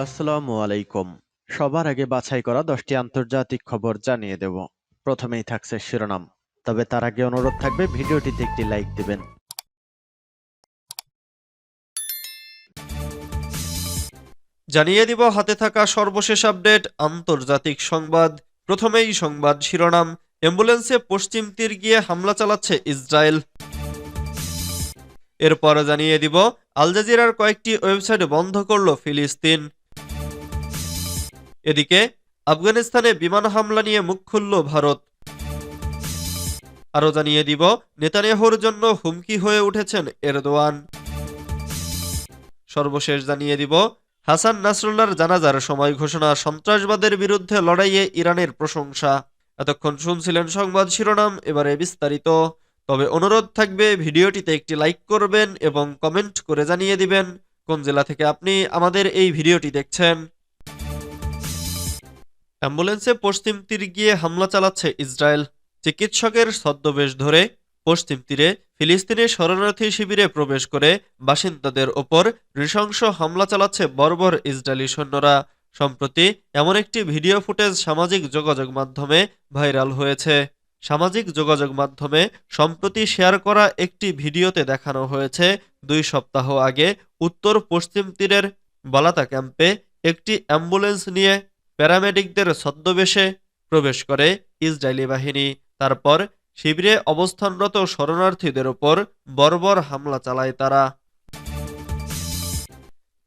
আসসালামু আলাইকুম। সবার আগে বাছাই করা 10টি আন্তর্জাতিক খবর জানিয়ে দেব। প্রথমেই থাকছে শিরোনাম। তবে তার আগে অনুরোধ থাকবে ভিডিওটিতে একটি লাইক দিবেন। জানিয়ে দিব হাতে থাকা সর্বশেষ আপডেট আন্তর্জাতিক সংবাদ। প্রথমেই সংবাদ শিরোনাম, অ্যাম্বুলেন্সে পশ্চিম তীর গিয়ে হামলা চালাচ্ছে ইসরায়েল। এরপর জানিয়ে দিব আল জাজিরার কয়েকটি ওয়েবসাইট বন্ধ করল ফিলিস্তিন। এদিকে আফগানিস্তানে বিমান হামলা নিয়ে মুখ খুলল ভারত। আরও জানিয়ে দিব নেতানিয়াহুর জন্য হুমকি হয়ে উঠেছেন এরদোয়ান। সর্বশেষ জানিয়ে দিব হাসান নাসরুল্লাহর জানাজার সময় ঘোষণা, সন্ত্রাসবাদের বিরুদ্ধে লড়াইয়ে ইরানের প্রশংসা। এতক্ষণ শুনছিলেন সংবাদ শিরোনাম, এবারে বিস্তারিত। তবে অনুরোধ থাকবে ভিডিওটিতে একটি লাইক করবেন এবং কমেন্ট করে জানিয়ে দিবেন কোন জেলা থেকে আপনি আমাদের এই ভিডিওটি দেখছেন। অ্যাম্বুলেন্সে পশ্চিম তীর গিয়ে হামলা চালাচ্ছে ইসরায়েল। চিকিৎসকের ছদ্মবেশ ধরে পশ্চিম তীরে ফিলিস্তিনি শরণার্থী শিবিরে প্রবেশ করে বাসিন্দাদের ওপর নৃশংস হামলা চালাচ্ছে বর্বর ইসরায়েলি সৈন্যরা। সম্প্রতি এমন একটি ভিডিও ফুটেজ সামাজিক যোগাযোগ মাধ্যমে ভাইরাল হয়েছে। সামাজিক যোগাযোগ মাধ্যমে সম্প্রতি শেয়ার করা একটি ভিডিওতে দেখানো হয়েছে 2 সপ্তাহ আগে উত্তর পশ্চিম তীরের বালাতা ক্যাম্পে একটি অ্যাম্বুলেন্স নিয়ে প্যারামেডিকদের ছদ্মবেশে প্রবেশ করে ইসরায়েলি বাহিনী। তারপর শিবিরে অবস্থানরত শরণার্থীদের ওপর বর্বর হামলা চালায় তারা।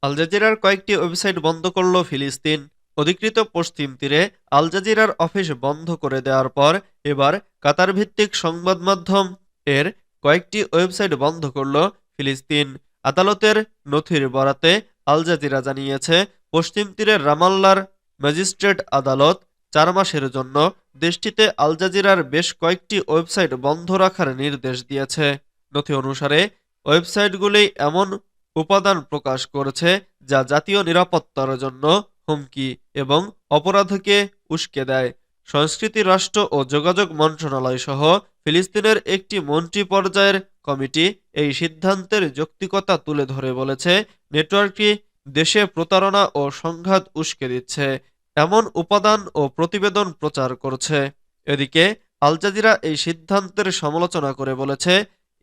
আল জাজিরার কয়েকটি ওয়েবসাইট বন্ধ করল ফিলিস্তিন। অধিকৃত পশ্চিম তীরে আল জাজিরার অফিস বন্ধ করে দেওয়ার পর এবার কাতার ভিত্তিক সংবাদ মাধ্যম এর কয়েকটি ওয়েবসাইট বন্ধ করল ফিলিস্তিন। আদালতের নথির বরাতে আল জাজিরা জানিয়েছে, পশ্চিম তীরের রামাল্লার ম্যাজিস্ট্রেট আদালত 4 মাসের জন্য দেশটিতে আল জাজিরার বেশ কয়েকটি ওয়েবসাইট বন্ধ রাখার নির্দেশ দিয়েছে। নথি অনুসারে ওয়েবসাইটগুলি এমন উপাদান প্রকাশ করেছে যা জাতীয় নিরাপত্তার জন্য হুমকি এবং অপরাধকে উস্কে দেয়। সংস্কৃতি, রাষ্ট্র ও যোগাযোগ মন্ত্রণালয় সহ ফিলিস্তিনের একটি মন্ত্রী পর্যায়ের কমিটি এই সিদ্ধান্তের যৌক্তিকতা তুলে ধরে বলেছে, নেটওয়ার্কটি দেশে প্রতারণা ও সংঘাত উস্কে দিচ্ছে এমন উপাদান ও প্রতিবেদন প্রচার করছে। এদিকে আল জাজিরা এই সিদ্ধান্তের সমালোচনা করে বলেছে,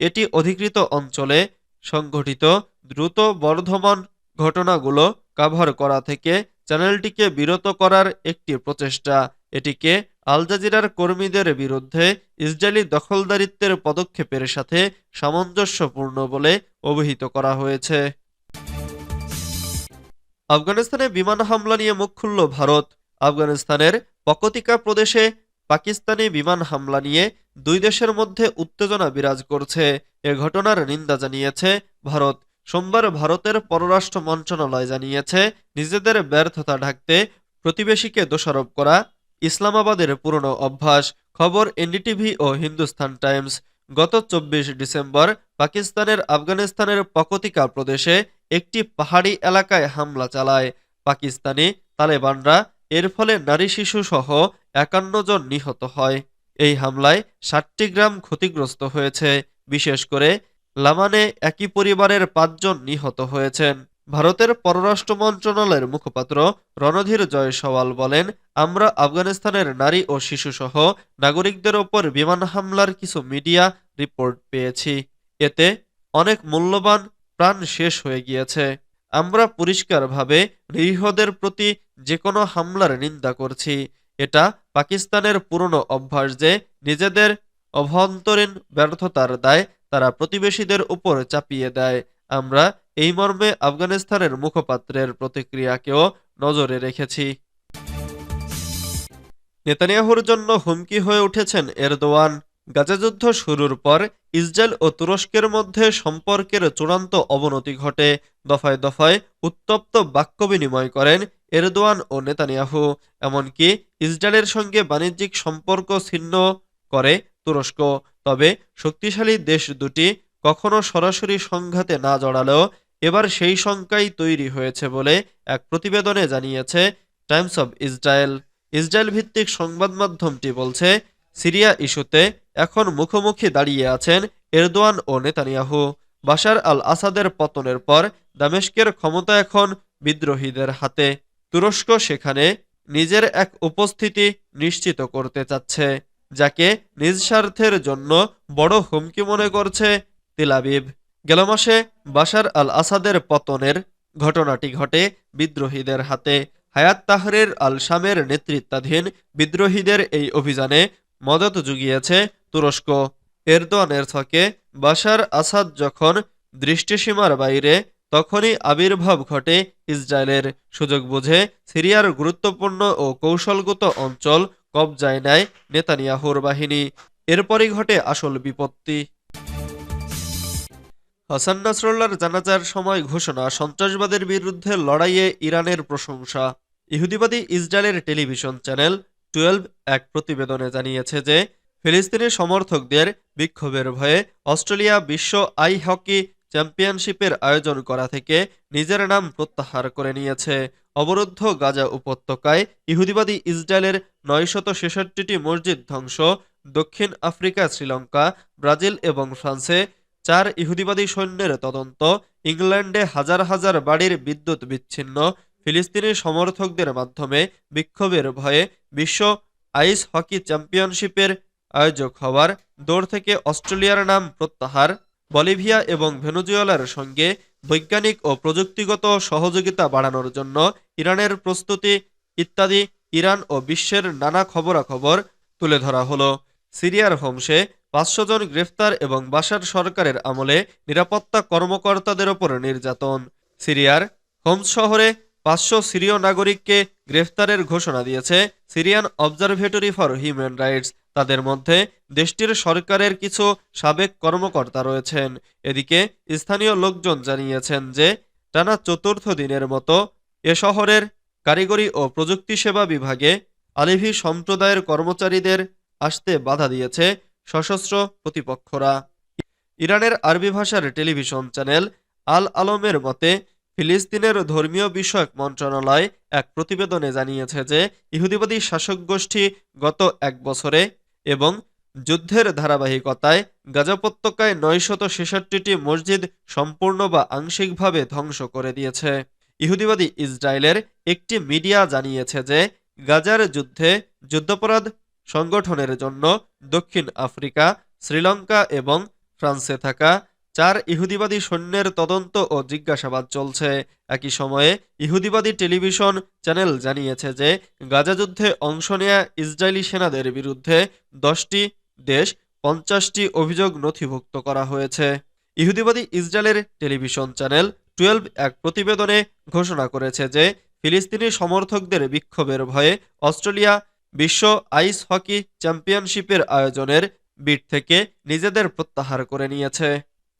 এটি অধিকৃত অঞ্চলে সংঘটিত দ্রুত বর্ধমান ঘটনাগুলো কভার করা থেকে চ্যানেলটিকে বিরত করার একটি প্রচেষ্টা। এটিকে আল জাজিরার কর্মীদের বিরুদ্ধে ইসরায়েলি দখলদারিত্বের পদক্ষেপের সাথে সামঞ্জস্যপূর্ণ বলে অভিহিত করা হয়েছে। আফগানিস্তানে বিমান হামলা নিয়ে মুখ খুলল ভারত। আফগানিস্তানের পকতিকা প্রদেশে পাকিস্তানি বিমান হামলা নিয়ে দুই দেশের মধ্যে উত্তেজনা বিরাজ করছে। এ ঘটনার নিন্দা জানিয়েছে ভারত। সোমবার ভারতের পররাষ্ট্র মন্ত্রণালয় জানিয়েছে, নিজেদের ব্যর্থতা ঢাকতে প্রতিবেশীকে দোষারোপ করা ইসলামাবাদের পুরনো অভ্যাস। খবর এনডিটিভি ও হিন্দুস্তান টাইমস। গত 24 ডিসেম্বর পাকিস্তানের আফগানিস্তানের পকতিকা প্রদেশে একটি পাহাড়ি এলাকায় হামলা চালায় পাকিস্তানি তালেবানরা। এর ফলে নারী, শিশু সহ 51 জন নিহত হয়। এই হামলায় 60টি গ্রাম ক্ষতিগ্রস্ত হয়েছে। বিশেষ করে লামানে একই পরিবারের 5 জন নিহত হয়েছেন। ভারতের পররাষ্ট্র মন্ত্রণালয়ের মুখপাত্র রণধীর জয়সওয়াল বলেন, আমরা আফগানিস্তানের নারী ও শিশু সহ নাগরিকদের ওপর বিমান হামলার কিছু মিডিয়া রিপোর্ট পেয়েছি। এতে অনেক মূল্যবান প্রাণ শেষ হয়ে গিয়েছে। আমরা পরিষ্কারভাবে নিরীহদের প্রতি যে কোনো হামলার নিন্দা করছি। এটা পাকিস্তানের পুরনো অভ্যাস যে নিজেদের অভ্যন্তরীণ ব্যর্থতার দায় তারা প্রতিবেশীদের উপর চাপিয়ে দেয়। আমরা এই মর্মে আফগানিস্তানের মুখপাত্রের প্রতিক্রিয়াকেও নজরে রেখেছি। নেতানিয়াহুর জন্য হুমকি হয়ে উঠেছেন এরদোয়ান। গাজা যুদ্ধ শুরুর পর ইসরায়েল ও তুরস্কের মধ্যে সম্পর্কের চূড়ান্ত অবনতি ঘটে। দফায় দফায় উত্তপ্ত বাক্য বিনিময় করেন এরদোয়ান ও নেতানিয়াহু। এমনকি ইসরায়েলের সঙ্গে বাণিজ্যিক সম্পর্ক ছিন্ন করে তুরস্ক। তবে শক্তিশালী দেশ দুটি কখনো সরাসরি সংঘাতে না জড়ালেও এবার সেই শঙ্কাই তৈরি হয়েছে বলে এক প্রতিবেদনে জানিয়েছে টাইমস অব ইসরায়েল। ইসরায়েল ভিত্তিক সংবাদ মাধ্যমটি বলছে, সিরিয়া ইস্যুতে এখন মুখোমুখি দাঁড়িয়ে আছেন এরদোয়ান ও নেতানিয়াহু। বাশার আল আসাদের পতনের পর দামেস্কের ক্ষমতা এখন বিদ্রোহীদের হাতে। তুরস্ক সেখানে নিজের এক উপস্থিতি নিশ্চিত করতে চাচ্ছে, যাকে নিজ স্বার্থের জন্য বড় হুমকি মনে করছে তেল আবিব। গেল মাসে বাশার আল আসাদের পতনের ঘটনাটি ঘটে বিদ্রোহীদের হাতে। হায়াত তাহরির আল শামের নেতৃত্বাধীন বিদ্রোহীদের এই অভিযানে মদত জুগিয়েছে তুরস্ক। এরদোয়ানের ছকে বাশার আসাদ যখন দৃষ্টিসীমার বাইরে, তখনই আবির্ভাব ঘটে ইসরায়েলের। সুযোগ বুঝে সিরিয়ার গুরুত্বপূর্ণ ও কৌশলগত অঞ্চল কবজায় নেয় নেতানিয়াহুর বাহিনী। এরপরই ঘটে আসল বিপত্তি। হাসান নাসরুল্লাহর জানাজার সময় ঘোষণা, সন্ত্রাসবাদের বিরুদ্ধে লড়াইয়ে ইরানের প্রশংসা। ইহুদিবাদী ইসরায়েলের টেলিভিশন চ্যানেল 12 এক প্রতিবেদনে জানিয়েছে যে ফিলিস্তিনি সমর্থকদের বিক্ষোভের ভয়ে অস্ট্রেলিয়া বিশ্ব আই হকি চ্যাম্পিয়নশিপের আয়োজন করা থেকে নিজের নাম প্রত্যাহার করে নিয়েছে। অবরুদ্ধ গাজা উপত্যকায় ইহুদিবাদী ইসরায়েলের 966টি মসজিদ ধ্বংস, দক্ষিণ আফ্রিকা, শ্রীলঙ্কা, ব্রাজিল এবং ফ্রান্সে 4 ইহুদিবাদী সৈন্যের তদন্ত, ইংল্যান্ডে হাজার হাজার বাড়ির বিদ্যুৎ বিচ্ছিন্ন, ফিলিস্তিনি সমর্থকদের মাধ্যমে বিক্ষোভের ভয়ে বিশ্ব আইস হকি চ্যাম্পিয়নশিপের আয়োজক হওয়ার দৌড় থেকে অস্ট্রেলিয়ার নাম প্রত্যাহার, বলিভিয়া এবং ভেনেজুয়েলার সঙ্গে বৈজ্ঞানিক ও প্রযুক্তিগত সহযোগিতা বাড়ানোর জন্য ইরানের প্রস্তুতি ইত্যাদি ইরান ও বিশ্বের নানা খবরাখবর তুলে ধরা হলো। সিরিয়ার হোমসে 500 জন গ্রেফতার এবং বাশার সরকারের আমলে নিরাপত্তা কর্মকর্তাদের ওপর নির্যাতন। সিরিয়ার হোমস শহরে 500 সিরীয় নাগরিককে গ্রেফতারের ঘোষণা দিয়েছে Syrian observatory for human rights. তাদের মধ্যে দেশটির সরকারের কিছু সাবেক কর্মকর্তা রয়েছেন। এদিকে স্থানীয় লোকজন জানিয়েছেন যে টানা চতুর্থ দিনের মতো এ শহরের কারিগরি ও প্রযুক্তি সেবা বিভাগে আলেভি সম্প্রদায়ের কর্মচারীদের আসতে বাধা দিয়েছে সশস্ত্র প্রতিপক্ষরা। ইরানের আরবি ভাষার টেলিভিশন চ্যানেল আল আলমের মতে ফিলিস্তিনের ধর্মীয় বিষয়ক মন্ত্রণালয় এক প্রতিবেদনে জানিয়েছে যে ইহুদিবাদী শাসক গোষ্ঠী গত এক বছরে এবং যুদ্ধের ধারাবাহিকতায় গাজা উপত্যকায় 966টি মসজিদ সম্পূর্ণ বা আংশিকভাবে ধ্বংস করে দিয়েছে। ইহুদিবাদী ইসরায়েলের একটি মিডিয়া জানিয়েছে যে গাজার যুদ্ধে যুদ্ধাপরাধ সংগঠনের জন্য দক্ষিণ আফ্রিকা, শ্রীলঙ্কা এবং ফ্রান্সে থাকা 4 ইহুদিবাদী সৈন্যের তদন্ত ও জিজ্ঞাসাবাদ চলছে। একই সময়ে ইহুদিবাদী টেলিভিশন চ্যানেল জানিয়েছে যে গাজা যুদ্ধে অংশ নেয়া ইসরায়েলি সেনাদের বিরুদ্ধে 10টি দেশ 50টি অভিযোগ নথিভুক্ত করা হয়েছে। ইহুদিবাদী ইসরায়েলের টেলিভিশন চ্যানেল 12 এক প্রতিবেদনে ঘোষণা করেছে যে ফিলিস্তিনি সমর্থকদের বিক্ষোভের ভয়ে অস্ট্রেলিয়া বিশ্ব আইস হকি চ্যাম্পিয়নশিপের আয়োজনের বিড থেকে নিজেদের প্রত্যাহার করে নিয়েছে।